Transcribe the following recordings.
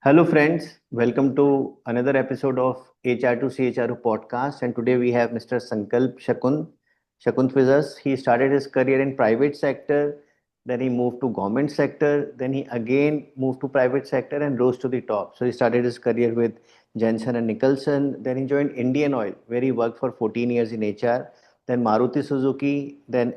Hello, friends. Welcome to another episode of HR to CHRO podcast. And today we have Mr. Sankalp Shakunt with us. He started his career in private sector, then he moved to government sector, then he again moved to private sector and rose to the top. So he started his career with Jensen and Nicholson. Then he joined Indian Oil, where he worked for 14 years in HR. Then Maruti Suzuki. Then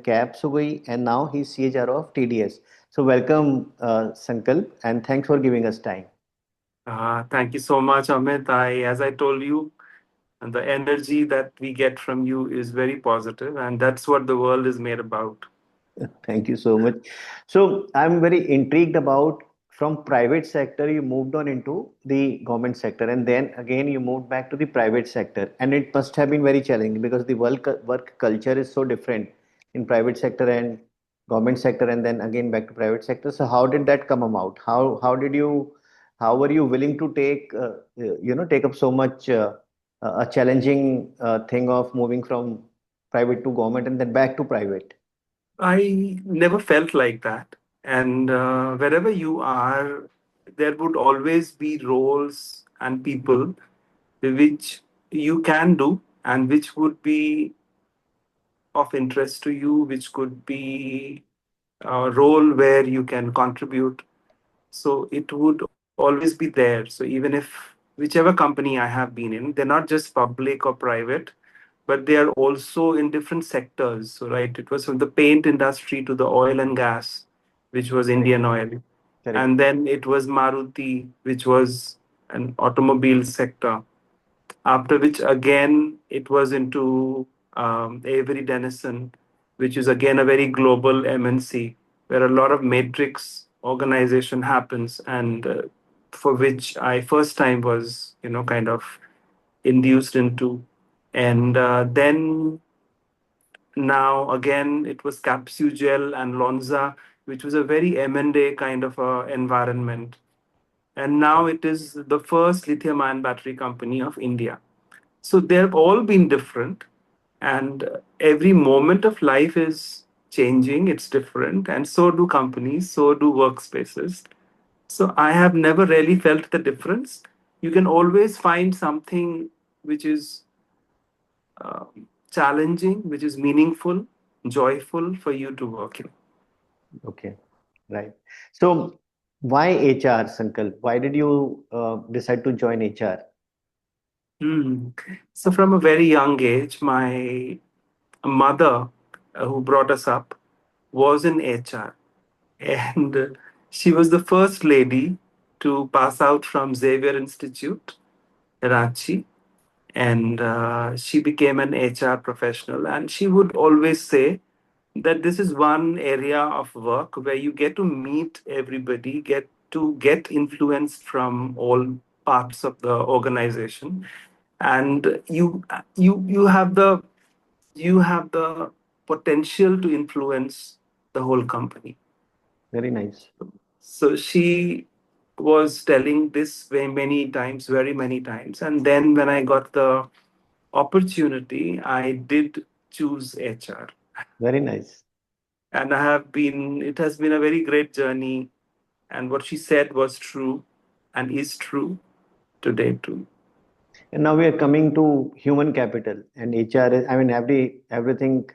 Cab Sugoi, and now he's CHRO of TDS. So welcome, Sankalp, and thanks for giving us time. Thank you so much, Amit. As I told you, and the energy that we get from you is very positive, and that's what the world is made about. Thank you so much. So I'm very intrigued about from private sector you moved on into the government sector, and then again you moved back to the private sector, and it must have been very challenging because the work culture is so different in private sector and government sector, and then again back to private sector. So how did that come about? How did you how were you willing to take up so much a challenging thing of moving from private to government and then back to private? I never felt like that. And wherever you are, there would always be roles and people which you can do and which would be of interest to you, which could be a role where you can contribute. So it would always be there. So even if whichever company I have been in, they're not just public or private, but they are also in different sectors. So right, it was from the paint industry to the oil and gas, which was Correct. Indian Oil, Correct. and then it was Maruti, which was an automobile sector. After which again it was into Avery Dennison, which is again a very global MNC where a lot of matrix organization happens, and for which I first time was kind of induced into, and then now again it was Capsugel and Lonza, which was a very M&A kind of environment, and now it is the first lithium-ion battery company of India. So they've all been different, and every moment of life is changing, it's different, and so do companies, so do workspaces. So I have never really felt the difference. You can always find something which is challenging, which is meaningful, joyful for you to work in. Okay. Right. So why HR, Sankalp? Why did you decide to join HR? Hmm. So from a very young age, my mother, who brought us up, was in HR, and she was the first lady to pass out from Xavier Institute, Ranchi, and she became an HR professional. And she would always say that this is one area of work where you get to meet everybody, get to get influenced from all parts of the organization, and you have the potential to influence the whole company. Very nice. So she was telling this way many times, very many times. And then when I got the opportunity, I did choose HR. Very nice. And it has been a very great journey. And what she said was true and is true today too. And now we are coming to human capital and HR is, I mean, everything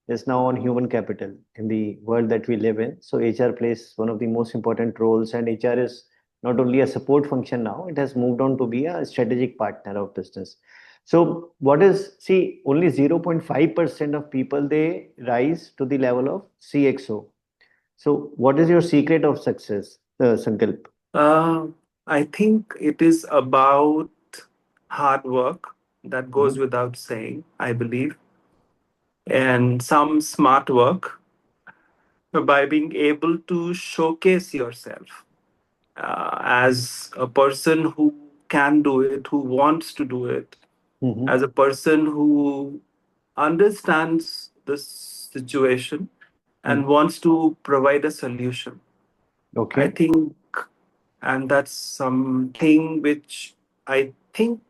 is now on human capital in the world that we live in. So HR plays one of the most important roles, and HR is not only a support function now, it has moved on to be a strategic partner of business. So what is, see, only 0.5% of people they rise to the level of CXO. So what is your secret of success, Sankalp? Uh, I think it is about hard work that goes Mhm. without saying, I believe, and some smart work by being able to showcase yourself as a person who can do it, who wants to do it, Mhm. as a person who understands the situation and Mhm. wants to provide a solution. I Okay. think, and that's something which I think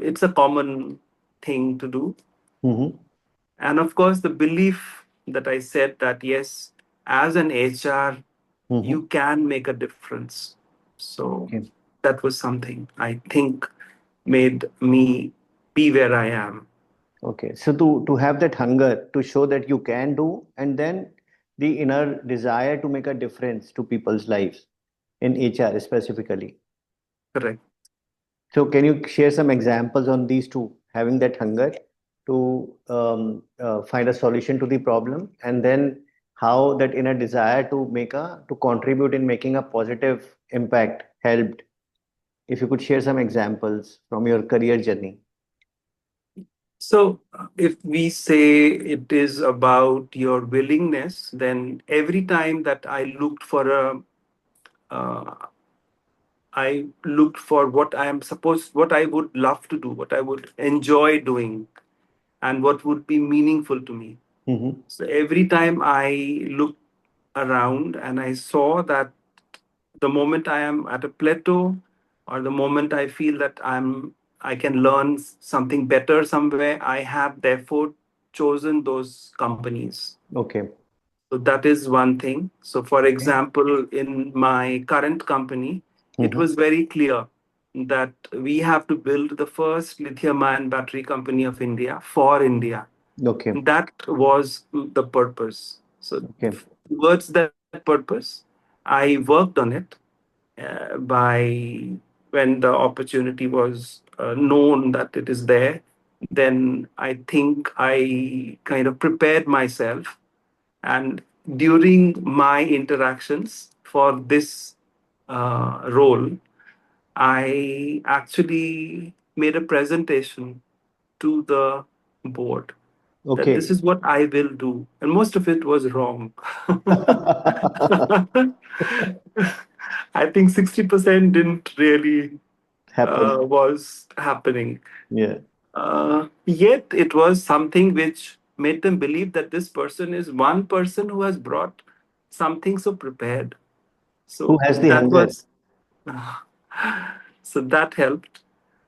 it's a common thing to do. Mhm. And of course, the belief that I said that yes, as an HR, Mm-hmm. you can make a difference. So Okay. that was something I think made me be where I am. Okay. So to have that hunger to show that you can do, and then the inner desire to make a difference to people's lives in HR specifically. Correct. So can you share some examples on these two, having that hunger to find a solution to the problem, and then how that inner desire to make a to contribute in making a positive impact helped? If you could share some examples from your career journey. So, if we say it is about your willingness, then every time that uh, I looked for what I am supposed, what I would love to do, what I would enjoy doing, and what would be meaningful to me. Mm-hmm. So every time I looked around and I saw that the moment I am at a plateau, or the moment I feel that I can learn something better somewhere, I have therefore chosen those companies. Okay. So that is one thing. So for Okay. example, in my current company, it Mm-hmm. was very clear that we have to build the first lithium-ion battery company of India for India. Okay. That was the purpose. So Okay. towards that purpose, I worked on it by when the opportunity was known that it is there. Then I think I kind of prepared myself, and during my interactions for this role, I actually made a presentation to the board that this Okay. is what I will do. And most of it was wrong. I think 60% didn't really Happen. was happening. Yeah. Yet it was something which made them believe that this person is one person who has brought something so prepared. Who So has the that hunger? was so that helped.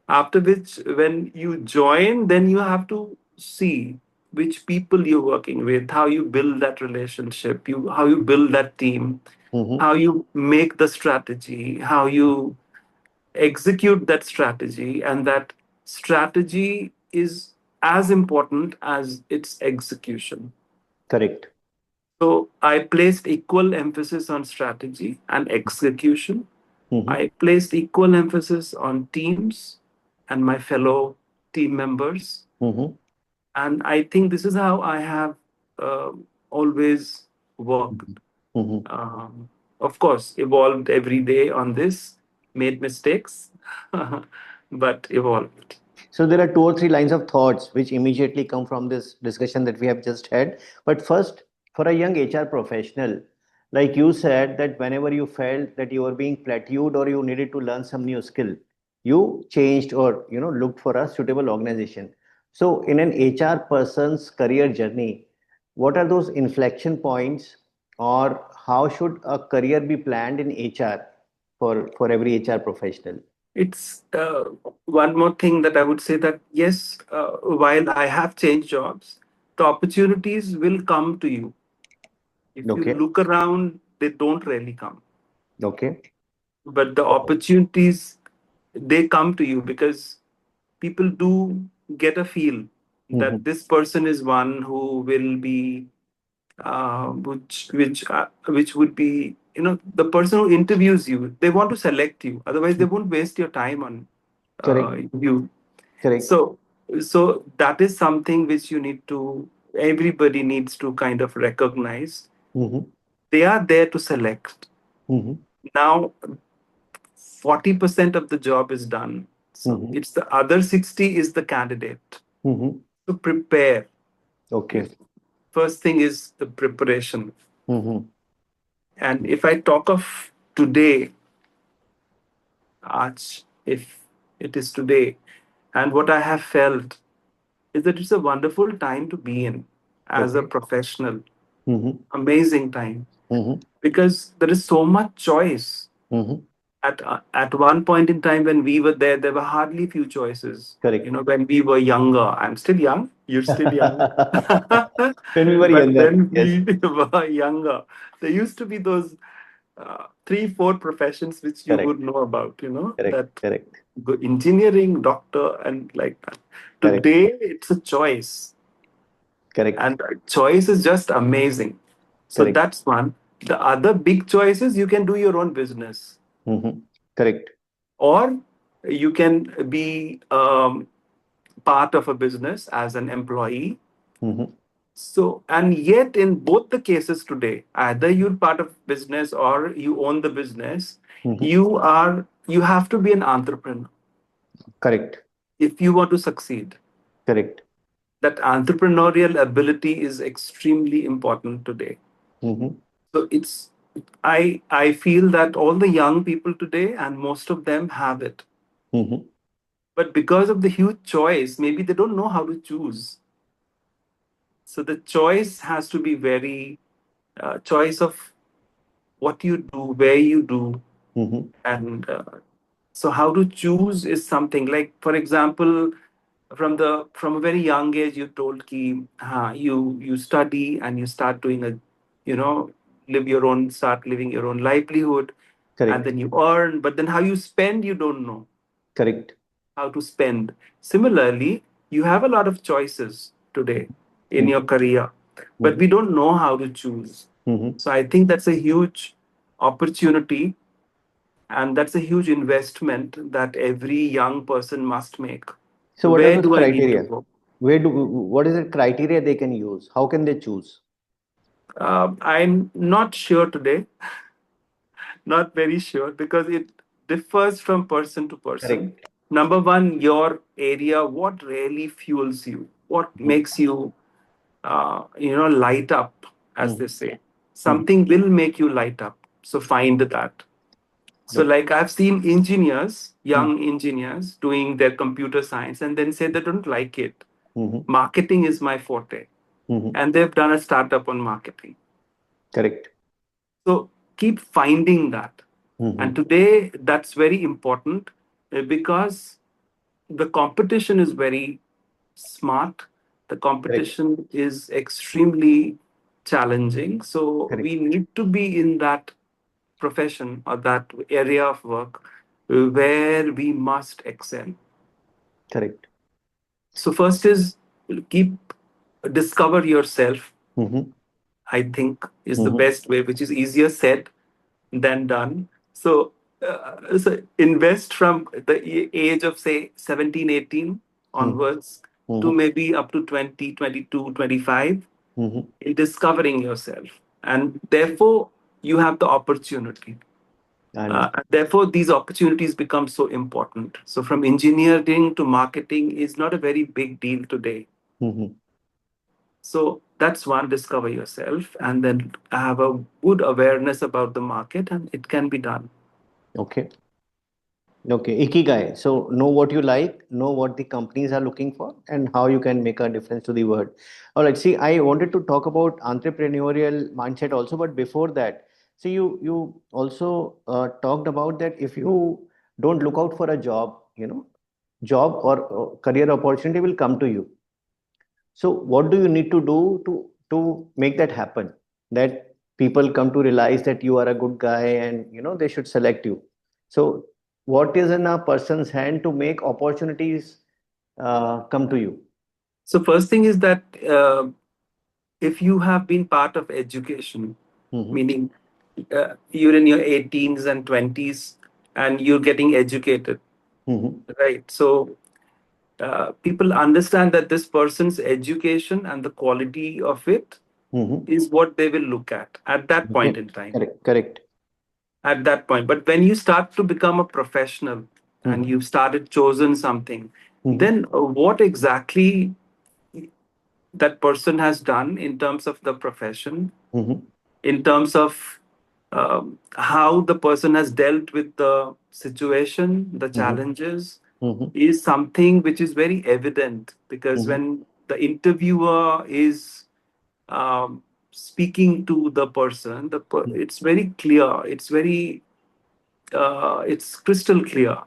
After which, when you join, then you have to see which people you're working with, how you build that relationship, you how you build that team, Mm-hmm. how you make the strategy, how you execute that strategy, and that strategy is as important as its execution. Correct. So I placed equal emphasis on strategy and execution. Mm-hmm. I placed equal emphasis on teams and my fellow team members. Mm-hmm. And I think this is how I have uh, always worked. Mm-hmm. Of course, evolved every day on this, made mistakes, but evolved. So there are two or three lines of thoughts which immediately come from this discussion that we have just had. But first, for a young HR professional, like you said, that whenever you felt that you were being plateaued or you needed to learn some new skill, you changed or looked for a suitable organization. So in an HR person's career journey, what are those inflection points, or how should a career be planned in HR for every HR professional? It's one more thing that I would say that yes, while I have changed jobs, the opportunities will come to you. If you Okay. look around, they don't really come. Okay. But the Okay. opportunities, they come to you because people do get a feel that Mhm. this person is one who will be which would be, the person who interviews you, they want to select you, otherwise they won't waste your time on Correct. you. Correct. So so that is something which everybody needs to kind of recognize. Mm-hmm. They are there to select. Mm-hmm. Now 40% of the job is done, so Mm-hmm. it's the other 60 is the candidate. Mm-hmm. So prepare. Okay. If first thing is the preparation. Mm-hmm. And if I talk of today, Arch, if it is today, and what I have felt is that it's a wonderful time to be in as a Okay. professional. Mm-hmm. Amazing time Mm-hmm. because there is so much choice. Mm-hmm. At one point in time when we were there were hardly few choices. Correct. When we were younger, I'm still young, you're still young. When we were But younger, when yes. we were younger, there used to be those. three, four professions which you would Correct. know about, Correct. that Correct. engineering, doctor, and like that. Correct. Today, it's a choice, Correct. and choice is just amazing. So Correct. that's one. The other big choice is you can do your own business, Mm-hmm. Correct. or you can be part of a business as an employee. Mm-hmm. So, and yet in both the cases today, either you're part of business or you own the business, Mm-hmm. you have to be an entrepreneur Correct. if you want to succeed. Correct. That entrepreneurial ability is extremely important today. Mm-hmm. So I feel that all the young people today, and most of them have it. Mm-hmm. But because of the huge choice, maybe they don't know how to choose. So the choice has to be very choice of what you do, where you do, Mm-hmm. and so how to choose is something like, for example, from a very young age, you told ki you study and you start doing you know start living your own livelihood, and Correct. then you earn, but then how you spend, you don't know Correct. how to spend. Similarly, you have a lot of choices today in your career, but Mm-hmm. we don't know how to choose. Mm-hmm. So I think that's a huge opportunity, and that's a huge investment that every young person must make. So what are Where those do I need to criteria? go? What is the criteria they can use? How can they choose? I'm not sure today, not very sure, because it differs from person to person. Correct. Number one, your area, what really fuels you, what Mm-hmm. makes you, light up, as Mm-hmm. they say. Mm-hmm. Something will make you light up. So find that. So, Okay. like I've seen engineers, Mm-hmm. young engineers, doing their computer science and then say they don't like it. Mm-hmm. Marketing is my forte. Mm-hmm. And they've done a startup on marketing. Correct. So, keep finding that. Mm-hmm. And today, that's very important because the competition is very smart. The Correct. competition is extremely challenging. So, we Correct. need to be in that profession or that area of work where we must excel. Correct. So first is keep discover yourself. Mm-hmm. I think is the Mm-hmm. best way, which is easier said than done. So, so invest from the age of say 17, 18 onwards to Mm-hmm. maybe up to 20, 22, 25 Mm-hmm. in discovering yourself, and therefore you have the opportunity. I understand. Therefore, these opportunities become so important. So, from engineering to marketing is not a very big deal today. Mm-hmm. So, that's one, discover yourself and then have a good awareness about the market, and it can be done. Okay. Okay, ikigai. So know what you like, know what the companies are looking for, and how you can make a difference to the world. All right. See, I wanted to talk about entrepreneurial mindset also, but before that, see, you also talked about that if you don't look out for a job, job or career opportunity will come to you. So what do you need to do to make that happen? That people come to realize that you are a good guy and they should select you. So what is in a person's hand to make opportunities come to you? So, first thing is that if you have been part of education, Mm-hmm. meaning you're in your 18s and 20s and you're getting educated, Mm-hmm. right? So, people understand that this person's education and the quality of it Mm-hmm. is what they will look at that point Okay. in time. Correct. Correct. At that point, but when you start to become a professional and Mm-hmm. you've started chosen something, Mm-hmm. then what exactly that person has done in terms of the profession, Mm-hmm. in terms of how the person has dealt with the situation, the Mm-hmm. challenges, Mm-hmm. is something which is very evident, because Mm-hmm. when the interviewer is speaking to the person, it's very clear, it's crystal clear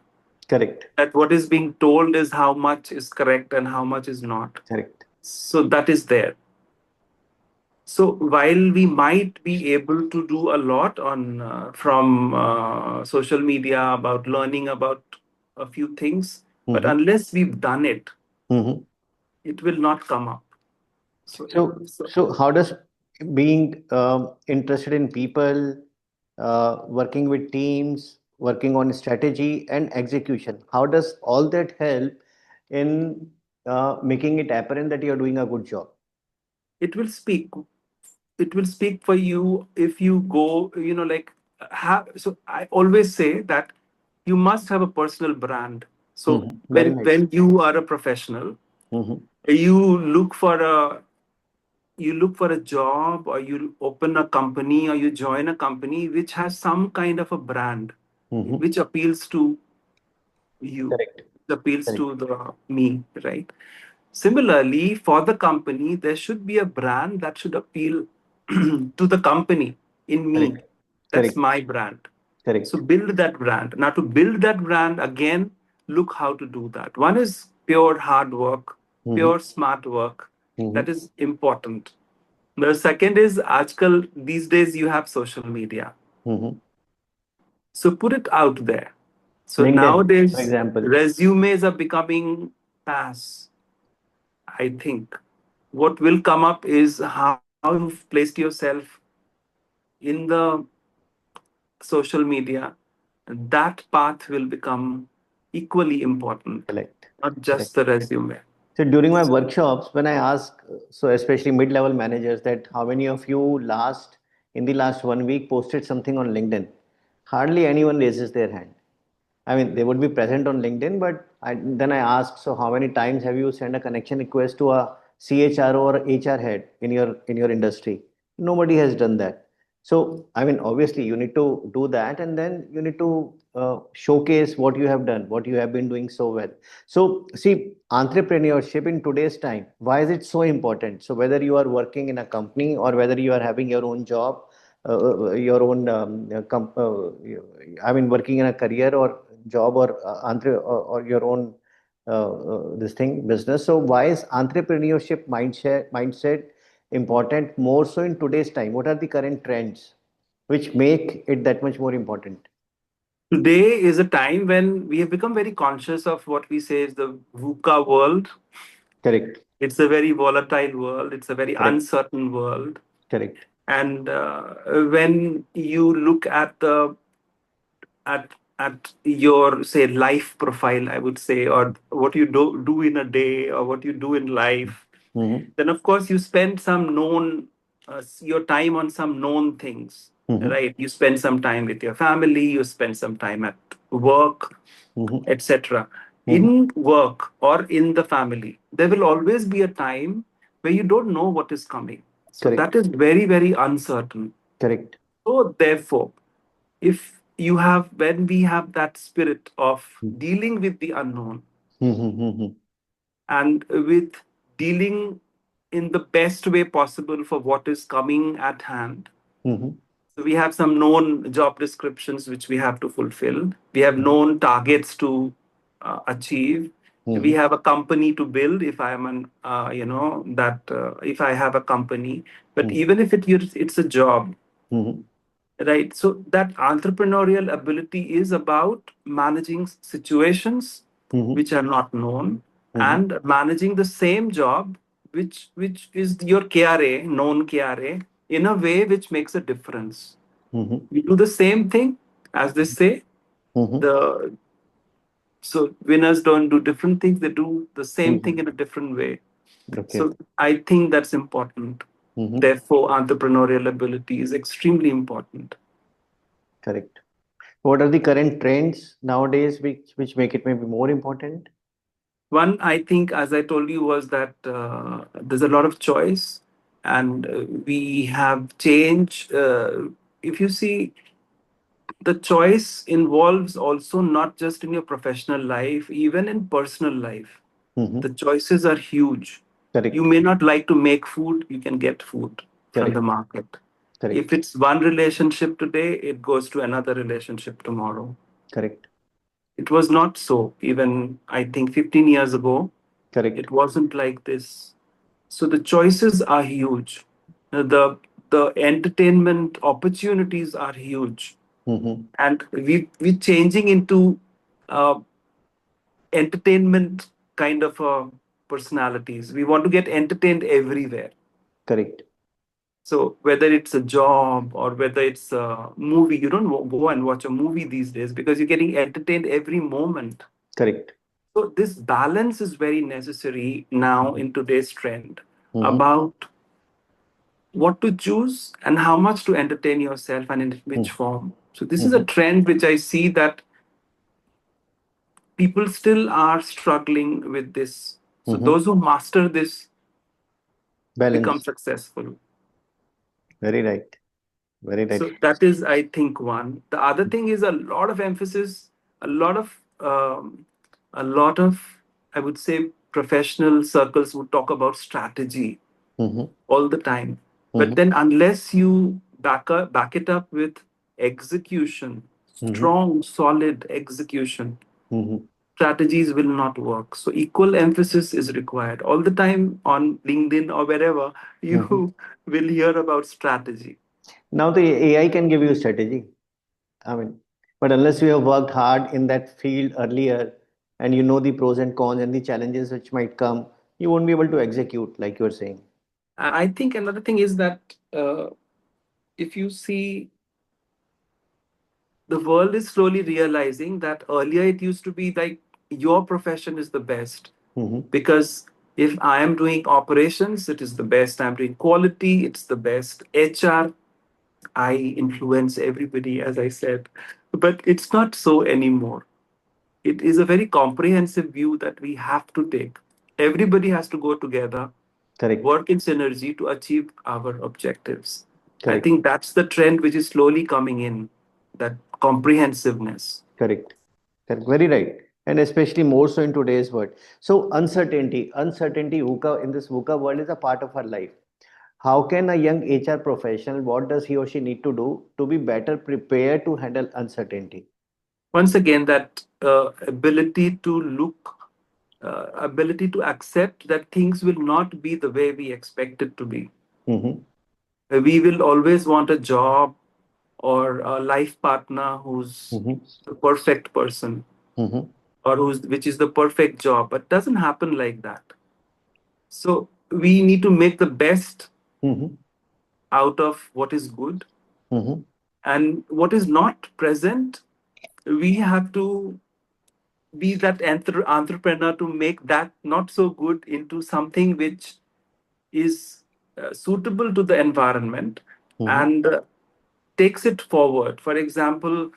Correct. that what is being told is how much is correct and how much is not. Correct. So that is there. So while we might be able to do a lot on from social media about learning about a few things, but Mm-hmm. unless we've done it, Mm-hmm. it will not come up. So, So how does being interested in people, working with teams, working on strategy and execution, how does all that help in making it apparent that you're doing a good job? it will speak it will speak for you if you go, like, so I always say that you must have a personal brand. So Mm-hmm. Very nice. when you are a professional, Mm-hmm. you look for a you look for a job, or you open a company, or you join a company which has some kind of a brand Mm-hmm. which appeals to you, Correct. appeals Correct. to the me, right? Similarly, for the company, there should be a brand that should appeal to the company in me. Correct. That's Correct. my brand. So Correct. build that brand. Now, to build that brand, again, look how to do that. One is pure hard work, Mm-hmm. pure smart work. Mm-hmm. That is important. The second is, Ajkal, these days you have social media. Mm-hmm. So put it out there. So LinkedIn, for nowadays, example. resumes are becoming pass, I think. What will come up is how you've placed yourself in the social media. That path will become equally important, Correct. not Correct. just the resume. So during my workshops, when I ask, so especially mid-level managers, that how many of you in the last 1 week posted something on LinkedIn, hardly anyone raises their hand. I mean, they would be present on LinkedIn, but then I ask, so how many times have you sent a connection request to a CHRO or HR head in your industry? Nobody has done that. So, I mean, obviously, you need to do that, and then you need to showcase what you have done, what you have been doing so well. So, see, entrepreneurship in today's time, why is it so important? So, whether you are working in a company or whether you are having your own job, your own I mean, working in a career or job or or your own this thing business. So why is entrepreneurship mindset important more so in today's time? What are the current trends which make it that much more important? Today is a time when we have become very conscious of what we say is the VUCA world. Correct. It's a very volatile world, it's a very Correct. uncertain world. Correct. And when you look at your, say, life profile, I would say, or what you do in a day, or what you do in life, Mm-hmm. then of course you spend some known your time on some known things, Mm-hmm. right? You spend some time with your family, you spend some time at work, Mm-hmm. etc. Mm-hmm. In work or in the family, there will always be a time where you don't know what is coming. So that Correct. is very, very uncertain. Correct. So therefore, if you have when we have that spirit of dealing with the unknown, Mm-hmm. Mm-hmm. and with dealing in the best way possible for what is coming at hand. Mm-hmm. So we have some known job descriptions which we have to fulfill. We have known targets to achieve. We Mm-hmm. have a company to build. If I am if I have a company, but even if it's a job, Mm-hmm. right? So that entrepreneurial ability is about managing situations Mm-hmm. which are not known, Mm-hmm. and managing the same job which is your KRA, known KRA, in a way which makes a difference. Mm-hmm. We do the same thing, as they say. Mm-hmm. The So winners don't do different things; they do the same thing Mm-hmm. in a different way. Okay. So I think that's important. Mm-hmm. Therefore, entrepreneurial ability is extremely important. Correct. What are the current trends nowadays which make it maybe more important? One, I think, as I told you, was that there's a lot of choice, and we have change. If you see, the choice involves also not just in your professional life, even in personal life. Mm-hmm. The choices are huge. You Correct. may not like to make food, you can get food from the Correct. market. If Correct. it's one relationship today, it goes to another relationship tomorrow. Correct. It was not so. Even I think 15 years ago, Correct. it wasn't like this. So the choices are huge. the entertainment opportunities are huge, Mm-hmm. and we changing into uh, entertainment kind of personalities. We want to get entertained everywhere. Correct. So whether it's a job or whether it's a movie, you don't go and watch a movie these days because you're getting entertained every moment. Correct. So this balance is very necessary now in today's trend Mm-hmm. about what to choose and how much to entertain yourself and in which form. So this is a Mm-hmm. trend which I see that people still are struggling with this. So Mm-hmm. those who master this become Balance. successful. Very right. Very right. So that is, I think, one. The other thing is a lot of emphasis, a lot of, a lot of, I would say, professional circles would talk about strategy Mm-hmm. all the time. But Mm-hmm. then, unless you back it up with execution, Mm-hmm. strong, solid execution, Mm-hmm. strategies will not work. So equal emphasis is required. All the time on LinkedIn or wherever, Mm-hmm. you will hear about strategy. Now the AI can give you strategy. I mean, but unless you have worked hard in that field earlier and you know the pros and cons and the challenges which might come, you won't be able to execute like you're saying. I think another thing is that if you see, the world is slowly realizing that earlier it used to be like your profession is the best, Mm-hmm. because if I am doing operations, it is the best. I'm doing quality, it's the best. HR, I influence everybody, as I said. But it's not so anymore. It is a very comprehensive view that we have to take. Everybody has to go together, Correct. work in synergy to achieve our objectives. I Correct. think that's the trend which is slowly coming in, that comprehensiveness. Correct. Correct. Very right. And especially more so in today's world. So uncertainty VUCA in this VUCA world is a part of our life. How can a young HR professional, what does he or she need to do to be better prepared to handle uncertainty? Once again, that ability to look, ability to accept that things will not be the way we expect it to be. Mm-hmm. We will always want a job or a life partner who's Mm-hmm. the perfect person, Mm-hmm. or who's which is the perfect job, but it doesn't happen like that. So we need to make the best Mm-hmm. out of what is good, Mm-hmm. and what is not present, we have to be that entrepreneur to make that not so good into something which is suitable to the environment, Mm-hmm. and takes it forward. For example,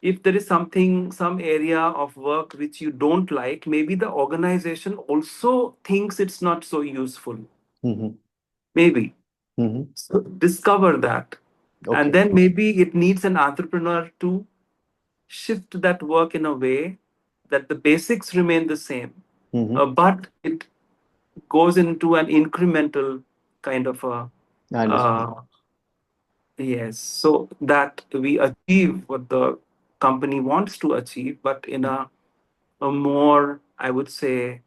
if there is some area of work which you don't like, maybe the organization also thinks it's not so useful. Mm-hmm. Maybe. Mm-hmm. So discover that. And Okay. then maybe it needs an entrepreneur to shift that work in a way that the basics remain the same, Mm-hmm. but it goes into an incremental kind of a, I understand. uh, yes, so that we achieve what the company wants to achieve, but in a more, I would say,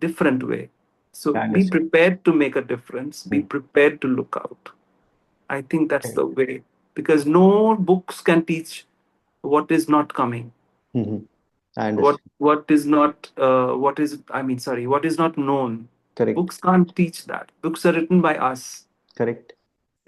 different way. So I be understand. prepared to make a difference, be prepared to look out. I think that's the way, because no books can teach what is not coming, Mm-hmm. I understand. what is not what is I mean sorry what is not known. Correct. Books can't teach that. Books are written by us. Correct.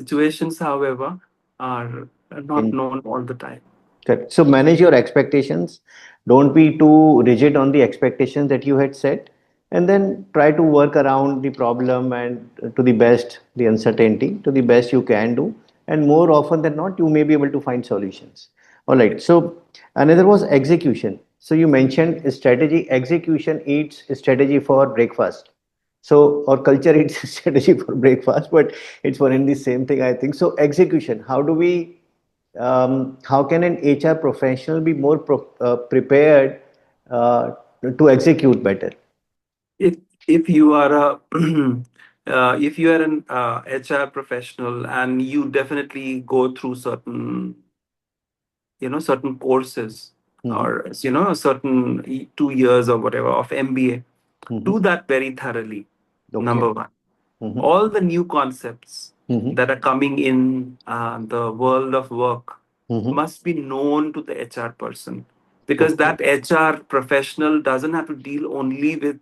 Situations, however, are not In known all the time. Correct. So manage your expectations. Don't be too rigid on the expectations that you had set, and then try to work around the problem and to the best, the uncertainty to the best you can do. And more often than not, you may be able to find solutions. All right. So another was execution. So you mentioned strategy. Execution eats strategy for breakfast. So our culture eats strategy for breakfast, but it's one and the same thing, I think. So execution. How can an HR professional be more prepared uh, to execute better? if if you are a if you are an HR professional, and you definitely go through certain, certain courses, Mm-hmm. or a certain 2 years or whatever of MBA, Mm-hmm. do that very thoroughly. Okay. Number one, Mm-hmm. all the new concepts, Mm-hmm. that are coming in the world of work Mm-hmm. must be known to the HR person, because Okay. that HR professional doesn't have to deal only with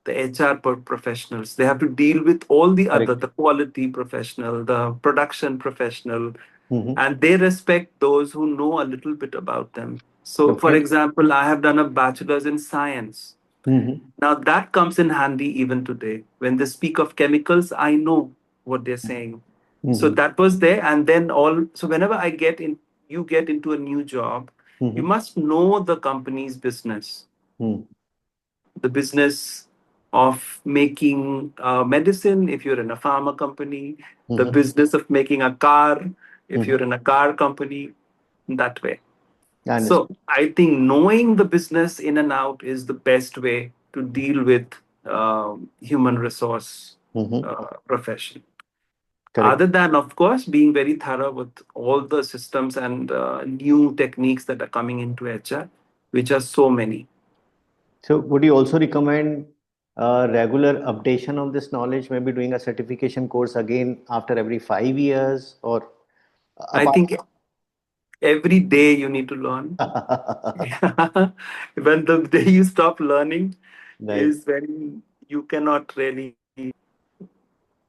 the HR professionals. They have to deal with all the other, Correct. the quality professional, the production professional, Mm-hmm. and they respect those who know a little bit about them. So, for Okay. example, I have done a bachelor's in science. Mm-hmm. Now, that comes in handy even today. When they speak of chemicals, I know what they're saying. So Mm-hmm. that was there. And then so whenever you get into a new job, you Mm-hmm. must know the company's business, Mm-hmm. the business of making medicine if you're in a pharma company, the Mm-hmm. business of making a car if Mm-hmm. you're in a car company, that way. I So understand. I think knowing the business in and out is the best way to deal with human resource Mm-hmm. profession. Correct. Other than, of course, being very thorough with all the systems and new techniques that are coming into HR, which are so many. So, would you also recommend regular updation of this knowledge, maybe doing a certification course again after every 5 years, or I apart? think every day you need to learn. When the day you stop learning Right. is when you cannot really,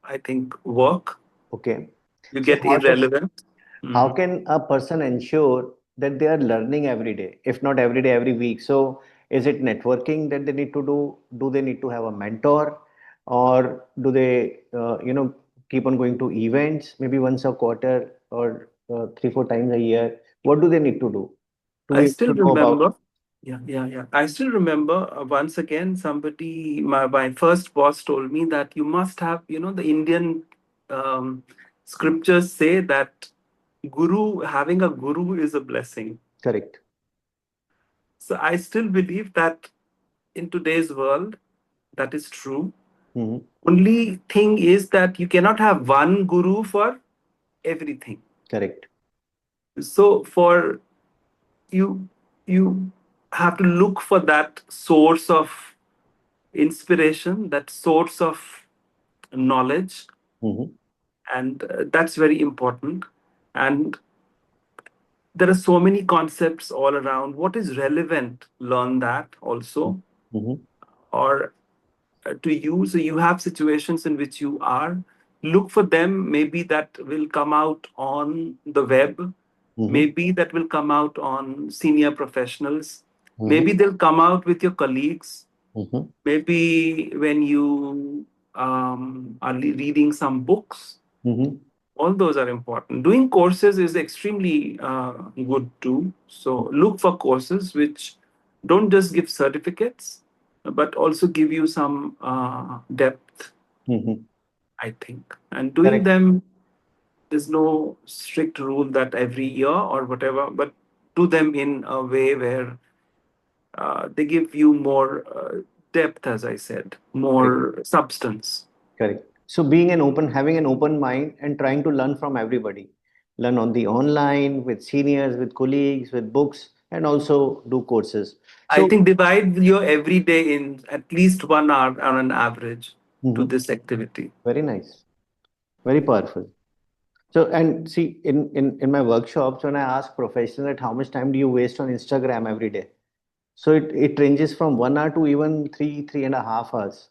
I think, work. Okay. You So, get irrelevant. how Mm. can a person ensure that they are learning every day, if not every day, every week? So, is it networking that they need to do? Do they need to have a mentor, or do they, keep on going to events, maybe once a quarter or 3, 4 times a year? What do they need to do to I be able still to know about? remember. Yeah, yeah, yeah. I still remember once again, my first boss told me that you must have, the Indian um, scriptures say that having a guru is a blessing. Correct. So I still believe that in today's world, that is true. Hmm. Only thing is that you cannot have one guru for everything. Correct. So for you, you have to look for that source of inspiration, that source of knowledge, Hmm. and that's very important. And there are so many concepts all around. What is relevant? Learn that also, Hmm. or to you. So you have situations in which you are. Look for them. Maybe that will come out on the web. Hmm. Maybe that will come out on senior professionals. Hmm. Maybe they'll come out with your colleagues. Hmm. Maybe when you are reading some books. Hmm. All those are important. Doing courses is extremely good too. So look for courses which don't just give certificates, but also give you some depth, Hmm. I think. And doing Correct. them, there's no strict rule that every year or whatever, but do them in a way where they give you more depth, as I said, Correct. more substance. Correct. So having an open mind and trying to learn from everybody, learn on the online with seniors, with colleagues, with books, and also do courses. I So, think divide your everyday in at least 1 hour on an average to mhm, this activity. very nice, very powerful. So, and see, in my workshops, when I ask professionals that how much time do you waste on Instagram every day, so it ranges from 1 hour to even 3.5 hours.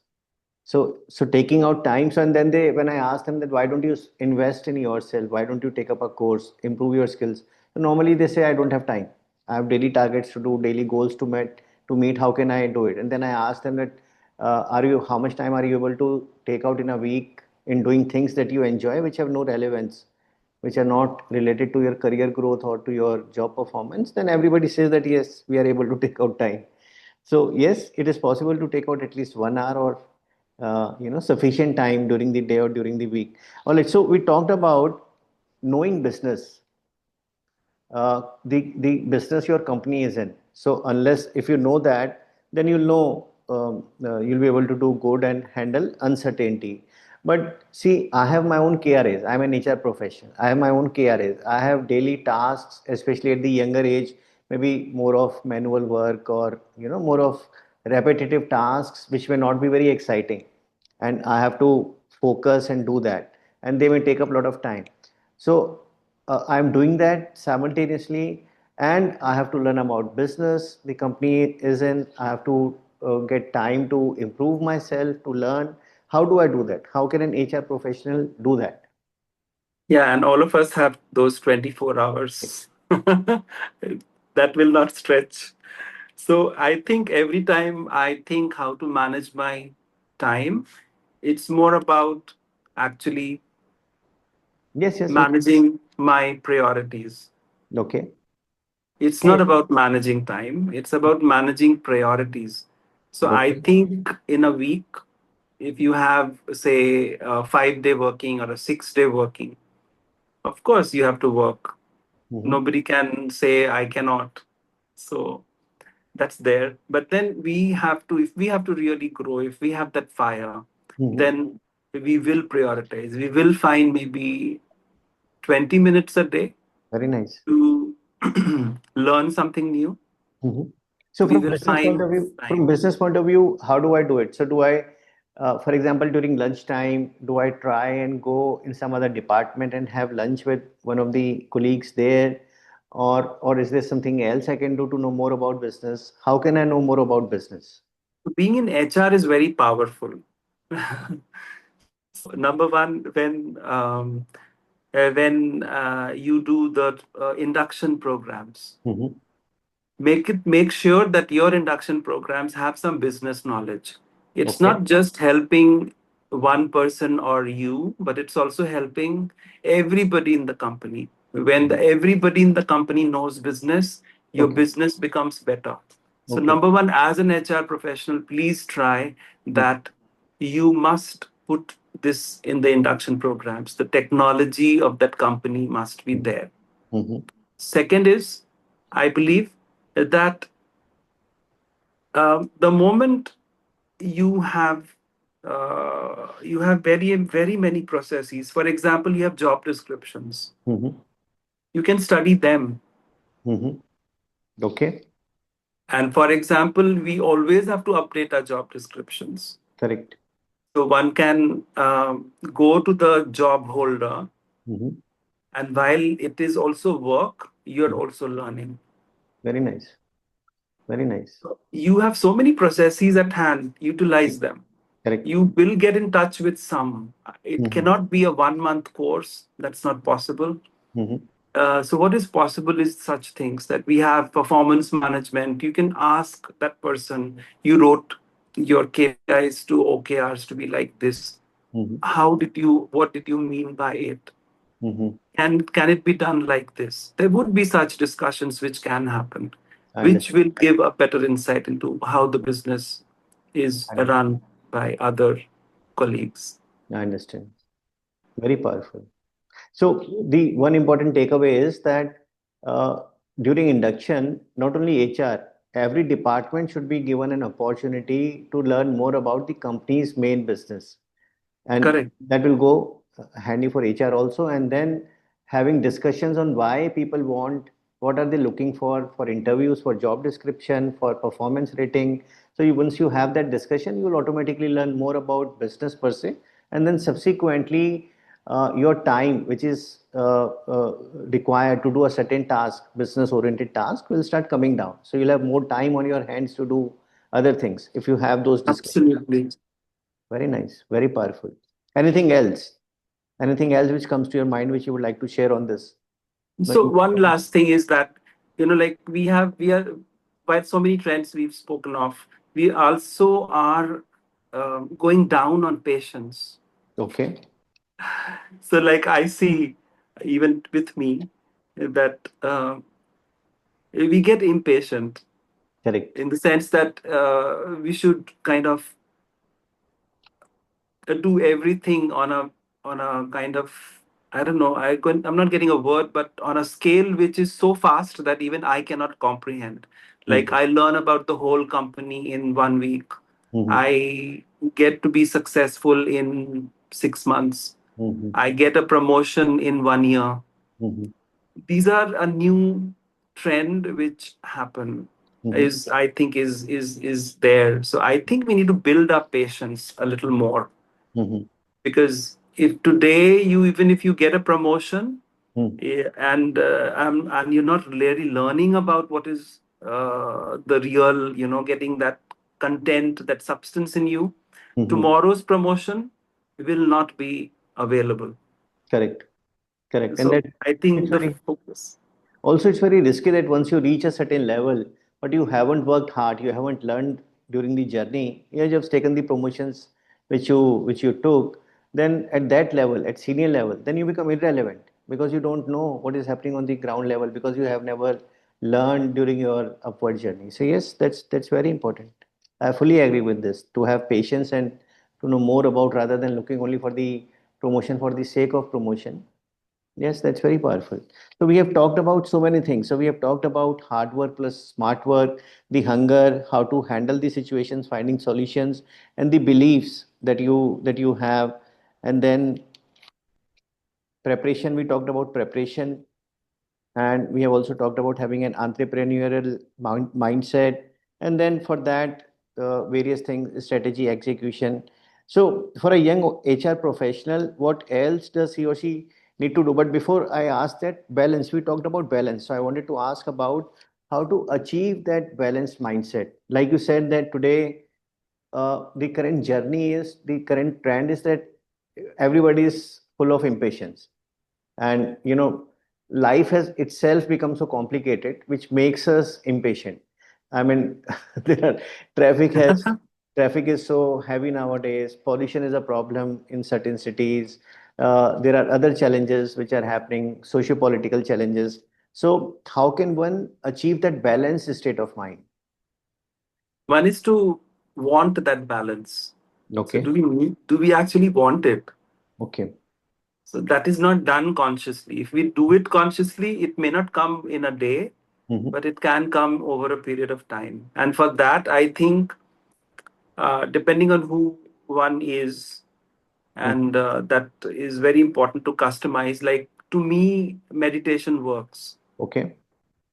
So taking out time. So and then when I ask them that why don't you invest in yourself? Why don't you take up a course, improve your skills? So normally they say I don't have time. I have daily targets to do, daily goals to meet. How can I do it? And then I ask them that how much time are you able to take out in a week in doing things that you enjoy, which have no relevance, which are not related to your career growth or to your job performance? Then everybody says that yes, we are able to take out time. So yes, it is possible to take out at least 1 hour or sufficient time during the day or during the week. All right. So we talked about knowing business, the business your company is in. So unless if you know that, then you'll know you'll be able to do good and handle uncertainty. But see, I have my own KRAs. I'm an HR professional. I have my own KRAs. I have daily tasks, especially at the younger age, maybe more of manual work or more of repetitive tasks, which may not be very exciting, and I have to focus and do that. and they may take up a lot of time. So I'm doing that simultaneously, and I have to learn about business the company is in. I have to get time to improve myself, to learn. How do I do that? How can an HR professional do that? Yeah, and all of us have those 24 hours. That will not stretch. So I think every time I think how to manage my time, it's more about actually Yes, yes, yes. managing my priorities. Okay. It's not Hey. about managing time, it's about managing priorities. So I Okay. think in a week, if you have, say, a 5 day working or a 6 day working, of course you have to work. Mm-hmm. Nobody can say, I cannot. So that's there. But then we have to, if we have to really grow, if we have that fire, Mm-hmm. then we will prioritize. We will find maybe 20 minutes a day Very nice. to learn something new. Mhm. So We from will business point find of view, time. how do I do it? So do I, for example, during lunchtime, do I try and go in some other department and have lunch with one of the colleagues there, or is there something else I can do to know more about business? How can I know more about business? Being in HR is very powerful. So number one, when you do the induction programs, Mm-hmm. make sure that your induction programs have some business knowledge. It's Okay. not just helping one person or you, but it's also helping everybody in the company. When everybody in the company knows business, your Okay. business becomes better. So Okay. number one, as an HR professional, please try that you must put this in the induction programs. The technology of that company must be there. Mm-hmm. Second is, I believe that the moment you have very many processes. For example, you have job descriptions. Mm-hmm. You can study them. Mm-hmm. Okay. And for example, we always have to update our job descriptions. Correct. So one can go to the job holder, Mm-hmm. and while it is also work, you're also learning. Very nice. Very nice. You have so many processes at hand, utilize them. Correct. You will get in touch with some. It Mm-hmm. cannot be a 1 month course. That's not possible. Mm-hmm. So what is possible is such things that we have performance management. You can ask that person, you wrote your KPIs to OKRs to be like this. Mm-hmm. What did you mean by it? Mm-hmm. Can it be done like this? There would be such discussions which can happen, I which understand. will give a better insight into how the business is I run by other colleagues. I understand. Very powerful. So the one important takeaway is that uh, during induction, not only HR, every department should be given an opportunity to learn more about the company's main business, and Correct. that will go handy for HR also. And then having discussions on why people want, what are they looking for interviews, for job description, for performance rating. So once you have that discussion, you will automatically learn more about business per se, and then subsequently your time which is required to do a certain task, business oriented task, will start coming down. So you'll have more time on your hands to do other things if you have those discussions. Absolutely. Very nice, very powerful. Anything else? Anything else which comes to your mind which you would like to share on this? No, So one last thing is that, like we are, by so many trends we've spoken of, we also are going down on patience. okay, So like I see, even with me, that we get impatient correct. in the sense that we should kind of do everything on a kind of, I don't know, I'm not getting a word, but on a scale which is so fast that even I cannot comprehend. Like Mm-hmm. I learn about the whole company in 1 week. Mm-hmm. I get to be successful in 6 months. Mm-hmm. I get a promotion in 1 year. Mm-hmm. These are a new trend which happen, Mm-hmm. is I think is there. So I think we need to build up patience a little more, Mm-hmm. because if today you, even if you get a promotion, Hmm. and you're not really learning about what is the real, getting that content, that substance in you, Hmm. tomorrow's promotion will not be available. Correct. Correct. And So that I it's think the very focus. also it's very risky that once you reach a certain level, but you haven't worked hard, you haven't learned during the journey, you have just taken the promotions which you took, then at that level, at senior level, then you become irrelevant because you don't know what is happening on the ground level because you have never learned during your upward journey. So yes, that's very important. I fully agree with this. To have patience and to know more about rather than looking only for the promotion for the sake of promotion. Yes, that's very powerful. So we have talked about so many things. So we have talked about hard work plus smart work, the hunger, how to handle the situations, finding solutions, and the beliefs that you have. And then preparation, we talked about preparation, and we have also talked about having an entrepreneurial mindset, and then for that various things, strategy, execution. So for a young HR professional, what else does he or she need to do? But before I ask that, balance, we talked about balance, so I wanted to ask about how to achieve that balanced mindset. Like you said that today, the current trend is that everybody is full of impatience, and life has itself become so complicated which makes us impatient. I mean, there are, traffic has traffic is so heavy nowadays, pollution is a problem in certain cities, there are other challenges which are happening, socio-political challenges. So how can one achieve that balanced state of mind? One is to want that balance. So Okay. do we actually want it? Okay. So that is not done consciously. If we do it consciously, it may not come in a day, Hmm. but it can come over a period of time. And for that, I think, depending on who one is, and that is very important to customize. Like, to me, meditation works. Okay.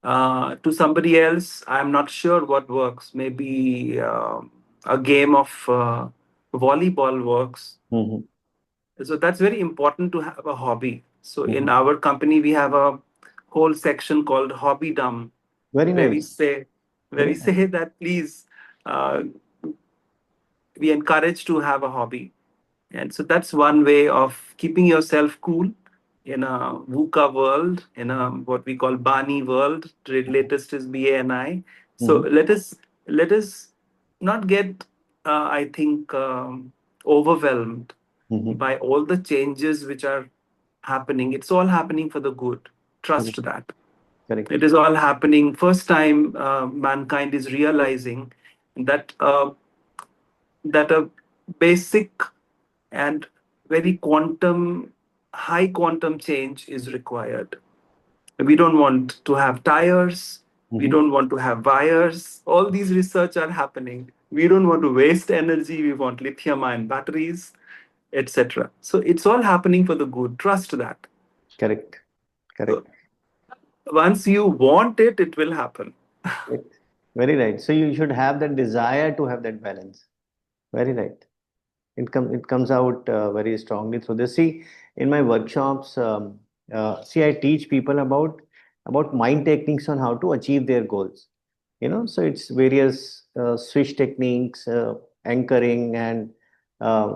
To somebody else, I'm not sure what works. Maybe a game of volleyball works. Hmm. So that's very important to have a hobby. So in Hmm. our company, we have a whole section called Hobby Dum, Very where we nice. say where Very we nice. say that, please, uh, we encourage to have a hobby. And so that's one way of keeping yourself cool in a VUCA world, in a what we call BANI world. The latest is BANI. So Hmm. let us not get, I think, overwhelmed Hmm. by all the changes which are happening. It's all happening for the good. Correct. Trust that. It Correct. is all happening. First time mankind is realizing that that a basic and very high quantum change is required. We don't want to have tires. We Hmm. don't want to have wires. All these research are happening. We don't want to waste energy. We want lithium-ion batteries, etc. So it's all happening for the good. Trust that. Correct. So Correct. once you want it, it will happen. Correct. Very right. So you should have that desire to have that balance. Very right. It comes out very strongly through this. See, in my workshops, see, I teach people about mind techniques on how to achieve their goals. So it's various switch techniques, anchoring, and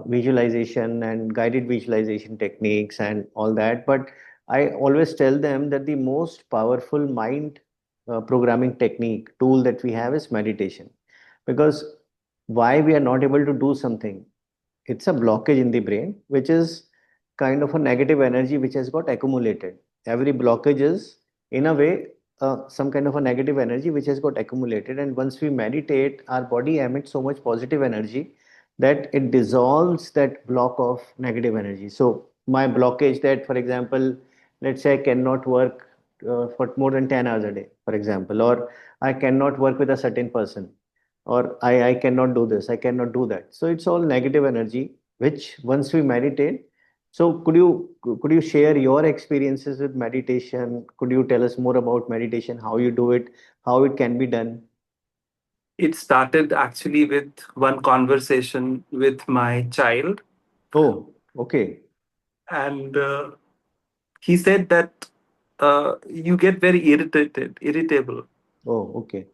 visualization and guided visualization techniques and all that. But I always tell them that the most powerful mind programming technique tool that we have is meditation, because why we are not able to do something, it's a blockage in the brain, which is kind of a negative energy which has got accumulated. Every blockage is, in a way, some kind of a negative energy which has got accumulated. And once we meditate, our body emits so much positive energy that it dissolves that block of negative energy. So, my blockage that, for example, let's say I cannot work for more than 10 hours a day, for example, or I cannot work with a certain person, or I cannot do this, I cannot do that. So it's all negative energy, which once we meditate. So could you share your experiences with meditation? Could you tell us more about meditation, how you do it, how it can be done? It started actually with one conversation with my child. Oh, okay. And he said that you get very irritable. Oh, okay.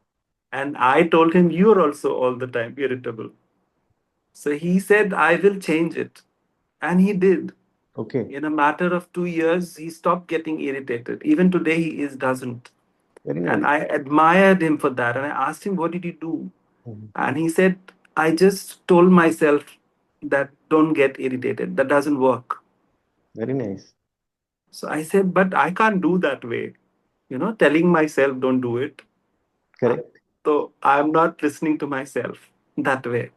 And I told him, you are also all the time irritable. So he said, I will change it. And he did. Okay. In a matter of 2 years, he stopped getting irritated. Even today, he is doesn't. Very And nice. I admired him for that. And I asked him, what did you do? Mhm. And he said, I just told myself that don't get irritated. That doesn't work. Very nice. So I said, but I can't do that way. Telling myself don't do it. Uh, Correct. So I'm not listening to myself that way.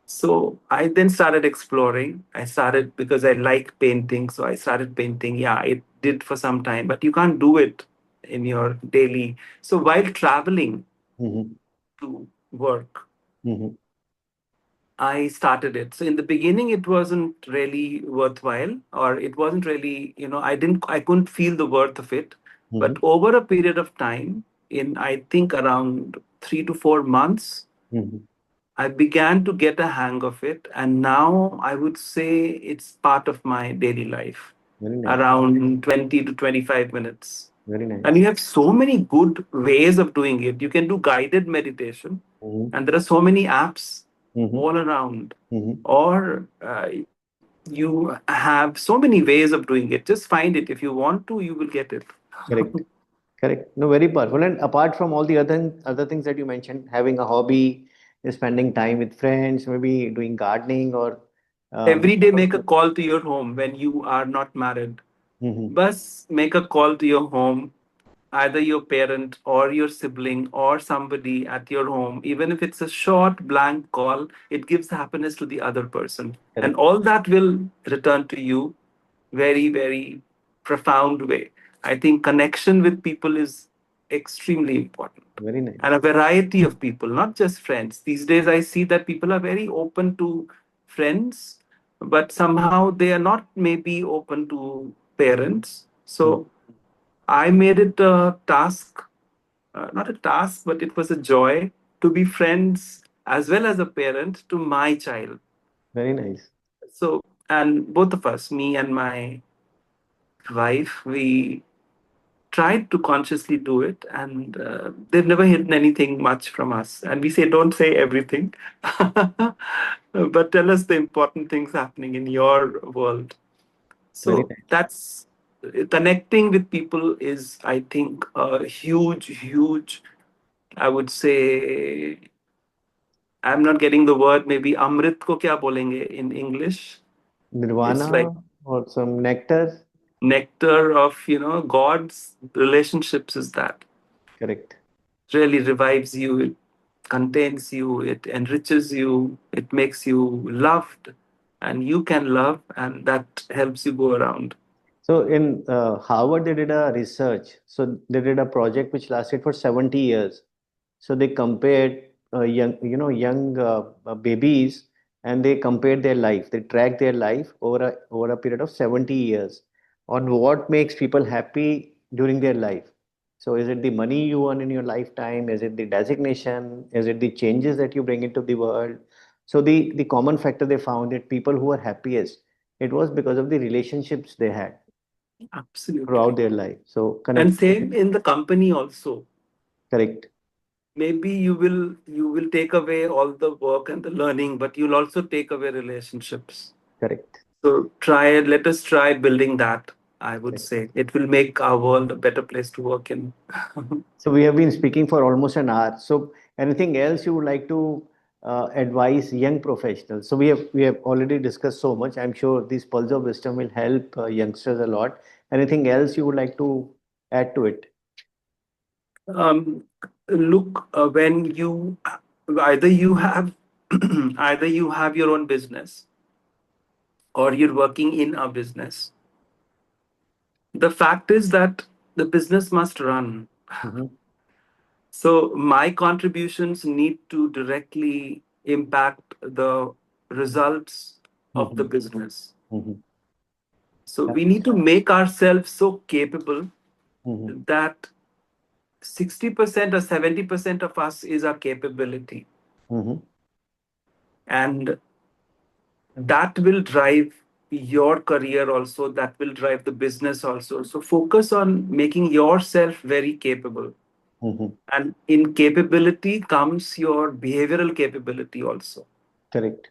So I then started exploring. I started because I like painting. So I started painting. Yeah, it did for some time, but you can't do it in your daily. So while traveling Mm-hmm. to work, Mm-hmm. I started it. So in the beginning, it wasn't really worthwhile, or it wasn't really, I couldn't feel the worth of it. Mm-hmm. But over a period of time, in I think around 3 to 4 months, Mm-hmm. I began to get a hang of it. And now I would say it's part of my daily life, Very nice. around 20 to 25 minutes. Very And nice. you have so many good ways of doing it. You can do guided meditation, Mm-hmm. and there are so many apps Mm-hmm. all around. Mm-hmm. Or you have so many ways of doing it. Just find it. If you want to, you will get it. Correct. Correct. No, very powerful. And apart from all the other things that you mentioned, having a hobby, spending time with friends, maybe doing gardening or Every day, make a also. call to your home when you are not married. Mm-hmm. Bus, make a call to your home, either your parent or your sibling or somebody at your home. Even if it's a short blank call, it gives happiness to the other person. And Correct. all that will return to you very, very profound way. I think connection with people is extremely important. Very And a nice. variety of people, not just friends. These days, I see that people are very open to friends, but somehow they are not maybe open to parents. Mm. So I made it a task, not a task, but it was a joy to be friends as well as a parent to my child. Very nice. So, and both of us, me and my wife, we tried to consciously do it, and they've never hidden anything much from us. And we say, don't say everything, but tell us the important things happening in your world. Very So nice. that's connecting with people is, I think, a huge, huge, I would say, I'm not getting the word, maybe Amrit ko kya bolenge in English? It's like Nirvana or some nectar. nectar of, God's relationships is that. Correct. Really revives you, it contains you, it enriches you, it makes you loved, and you can love, and that helps you go around. So in Harvard, they did a research. So they did a project which lasted for 70 years. So they compared young babies, and they compared their life. They tracked their life over a period of 70 years on what makes people happy during their life. So is it the money you earn in your lifetime? Is it the designation? Is it the changes that you bring into the world? So the common factor they found that people who are happiest, it was because of the relationships they had throughout Absolutely. their life. So And connect. same in the company also. Correct. Maybe you will take away all the work and the learning, but you'll also take away relationships. Correct. So let us try building that. I would Correct. say it will make our world a better place to work in. So we have been speaking for almost an hour. So anything else you would like to advise young professionals? So we have already discussed so much. I'm sure this pulse of wisdom will help youngsters a lot. Anything else you would like to add to it? um, Look, when you either you have either you have your own business or you're working in a business, the fact is that the business must run. Mm-hmm. So my contributions need to directly impact the results of the Mm-hmm. business. Mm-hmm. So we need to make ourselves so capable Mm-hmm. that 60% or 70% of us is our capability. Mm-hmm. And that will drive. your career also, that will drive the business also. So focus on making yourself very capable. Mm-hmm. And in capability comes your behavioral capability also. Correct.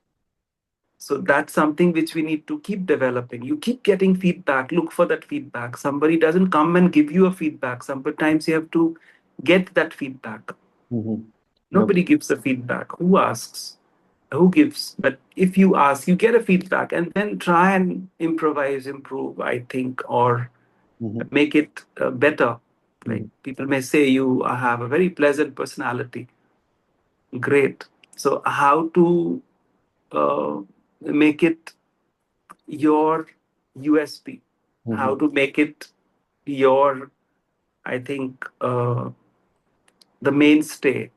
So that's something which we need to keep developing. You keep getting feedback, look for that feedback. Somebody doesn't come and give you a feedback. Sometimes you have to get that feedback. Mm-hmm. Nobody Okay. gives the feedback. Who asks? Who gives? But if you ask, you get a feedback and then try and improvise, improve, I think, or Mm-hmm. make it better. Like Mm-hmm. people may say, you have a very pleasant personality. Great. So, how to uh, make it your USP? How Mm-hmm. to make it your, I think, the mainstay,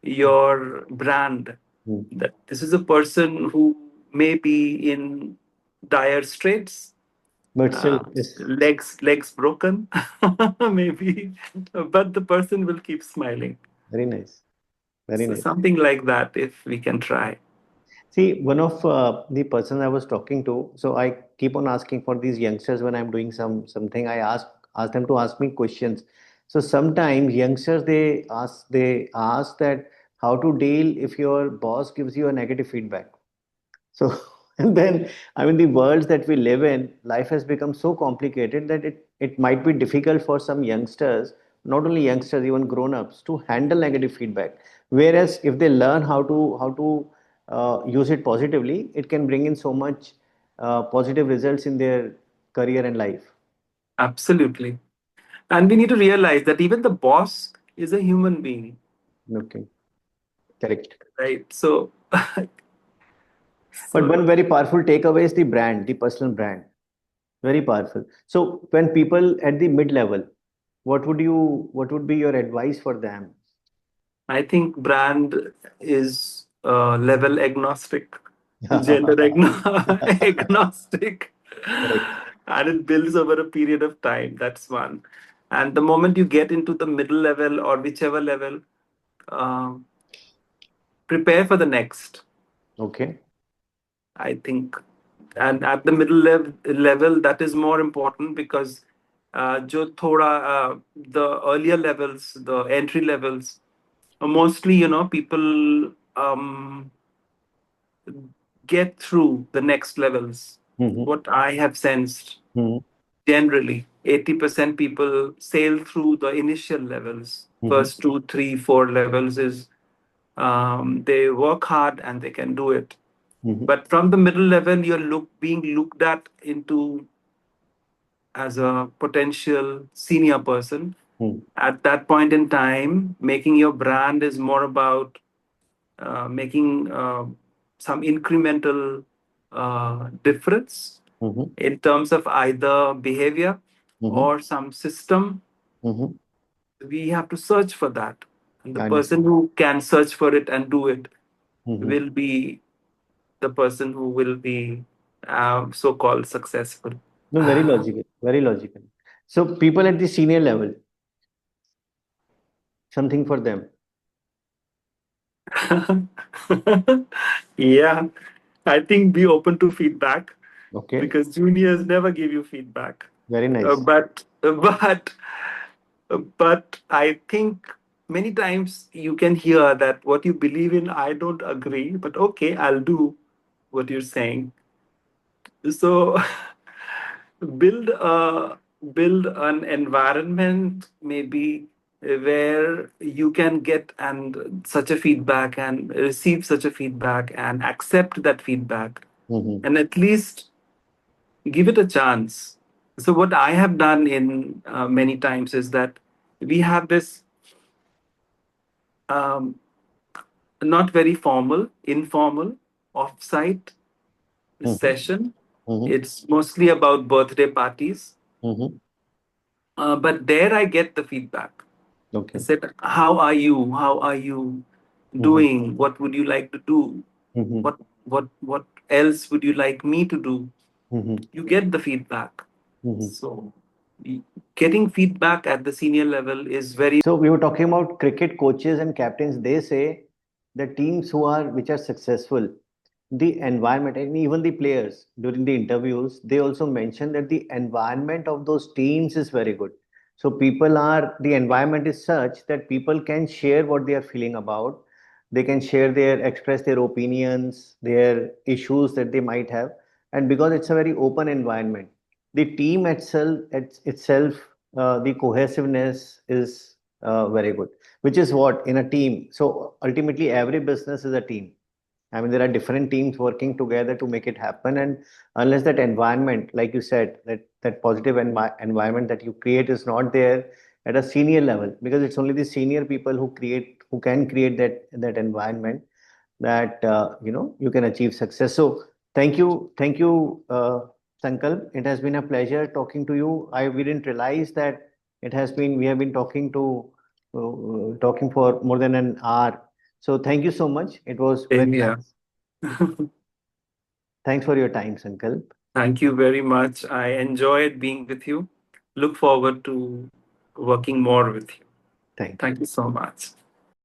your brand? Mm. That this is a person who may be in dire straits, But still, it's legs broken, maybe, but the person will keep smiling. very nice. Very So nice. something like that, if we can try. See, one of the persons I was talking to, so I keep on asking for these youngsters when I'm doing something. I ask them to ask me questions. So sometimes youngsters they ask that how to deal if your boss gives you a negative feedback. So, and then, I mean, the worlds that we live in, life has become so complicated that it might be difficult for some youngsters, not only youngsters, even grown-ups, to handle negative feedback. Whereas if they learn how to use it positively, it can bring in so much positive results in their career and life. Absolutely. And we need to realize that even the boss is a human being, Okay, correct. right? So, But so one very powerful takeaway is the brand, the personal brand. Very powerful. So when people at the mid level, what would be your advice for them? I think brand is level agnostic, gender agnostic, Correct. and it builds over a period of time. That's one. And the moment you get into the middle level or whichever level, uh, prepare for the next. Okay. I think, and at the level that is more important because जो थोड़ा the earlier levels, the entry levels, mostly people get through the next levels. Mm-hmm. What I have sensed, Mm-hmm. generally, 80% people sail through the initial levels. Mm-hmm. First two, three, four levels is they work hard and they can do it. Mm-hmm. But from the middle level, you're being looked at into as a potential senior person. Mm-hmm. At that point in time, making your brand is more about making some incremental difference Mm-hmm. in terms of either behavior Mm-hmm. or some system. Mm-hmm. We have to search for that. And the I person understand. who can search for it and do it Mm-hmm. will be the person who will be so called successful. No, very logical. Very logical. So people at the senior level, something for them. Yeah, I think be open to feedback Okay. because juniors never give you feedback. Very Uh, nice. but but but I think many times you can hear that what you believe in, I don't agree, but okay, I'll do what you're saying. So build a build an environment maybe where you can get and such a feedback and receive such a feedback and accept that feedback Mm-hmm. and at least give it a chance. So what I have done in many times is that we have this um, not very formal, informal offsite Mm-hmm. session. Mm-hmm. It's mostly about birthday parties. Mm-hmm. But there I get the feedback. I Okay. said, "How are you? How are you Mm-hmm. doing? What would you like to do? Mm-hmm. What else would you like me to do?" Mm-hmm. You get the feedback. Mm-hmm. So getting feedback at the senior level is very. So we were talking about cricket coaches and captains. They say the teams which are successful, the environment, and even the players during the interviews, they also mentioned that the environment of those teams is very good. So the environment is such that people can share what they are feeling about. They can express their opinions, their issues that they might have. And because it's a very open environment, the team itself, the cohesiveness is very good, which is what in a team. So ultimately, every business is a team. I mean, there are different teams working together to make it happen. And unless that environment, like you said, that positive environment that you create is not there at a senior level, because it's only the senior people who can create that environment, that you can achieve success. So thank you, Sankalp. It has been a pleasure talking to you. We didn't realize that we have been talking for more than an hour. So thank you so much. It was Same very here. nice. Thanks for your time, Sankalp. Thank you very much. I enjoyed being with you. Look forward to working more with you. Thank you. Thank you so much.